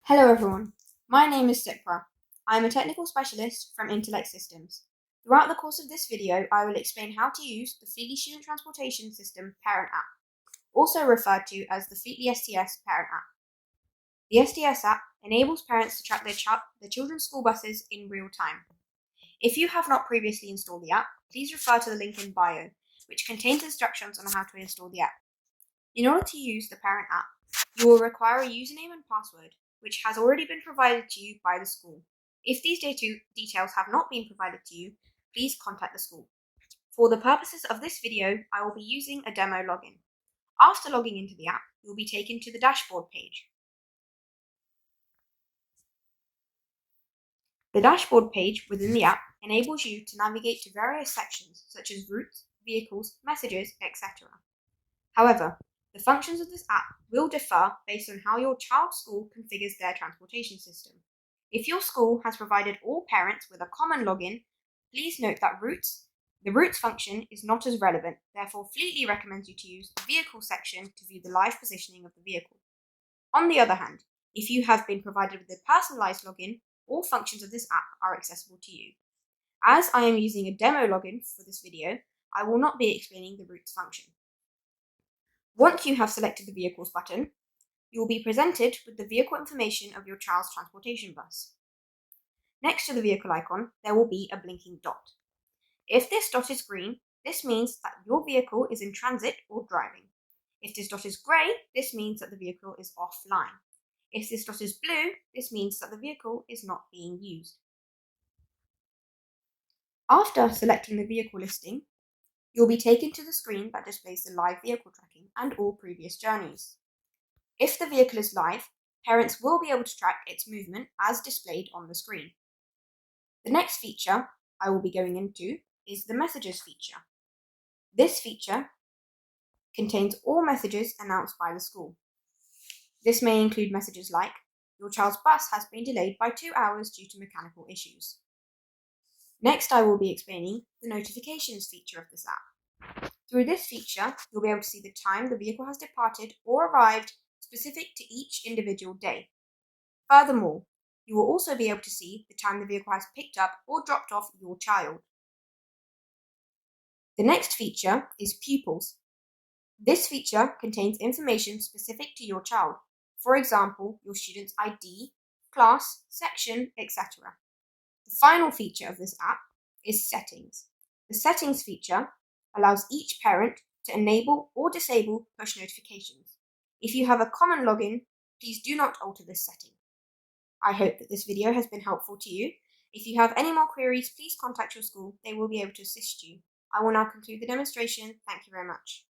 Hello everyone, my name is Sipra. I am a technical specialist from Intellect Systems. Throughout the course of this video, I will explain how to use the Fleetly Student Transportation System Parent App, also referred to as the Fleetly STS Parent App. The STS app enables parents to track their children's school buses in real time. If you have not previously installed the app, please refer to the link in bio, which contains instructions on how to install the app. In order to use the Parent App, you will require a username and password, which has already been provided to you by the school. If these details have not been provided to you, please contact the school. For the purposes of this video, I will be using a demo login. After logging into the app, you will be taken to the dashboard page. The dashboard page within the app enables you to navigate to various sections such as routes, vehicles, messages, etc. However, the functions of this app will differ based on how your child's school configures their transportation system. If your school has provided all parents with a common login, please note that the routes function is not as relevant, therefore Fleetly recommends you to use the vehicle section to view the live positioning of the vehicle. On the other hand, if you have been provided with a personalized login, all functions of this app are accessible to you. As I am using a demo login for this video, I will not be explaining the routes function. Once you have selected the Vehicles button, you will be presented with the vehicle information of your child's transportation bus. Next to the vehicle icon, there will be a blinking dot. If this dot is green, this means that your vehicle is in transit or driving. If this dot is grey, this means that the vehicle is offline. If this dot is blue, this means that the vehicle is not being used. After selecting the vehicle listing, you'll be taken to the screen that displays the live vehicle tracking and all previous journeys. If the vehicle is live, parents will be able to track its movement as displayed on the screen. The next feature I will be going into is the Messages feature. This feature contains all messages announced by the school. This may include messages like, your child's bus has been delayed by 2 hours due to mechanical issues. Next, I will be explaining the Notifications feature of this app. Through this feature, you'll be able to see the time the vehicle has departed or arrived specific to each individual day. Furthermore, you will also be able to see the time the vehicle has picked up or dropped off your child. The next feature is Pupils. This feature contains information specific to your child, for example, your student's ID, class, section, etc. The final feature of this app is Settings. The Settings feature allows each parent to enable or disable push notifications. If you have a common login, please do not alter this setting. I hope that this video has been helpful to you. If you have any more queries, please contact your school. They will be able to assist you. I will now conclude the demonstration. Thank you very much.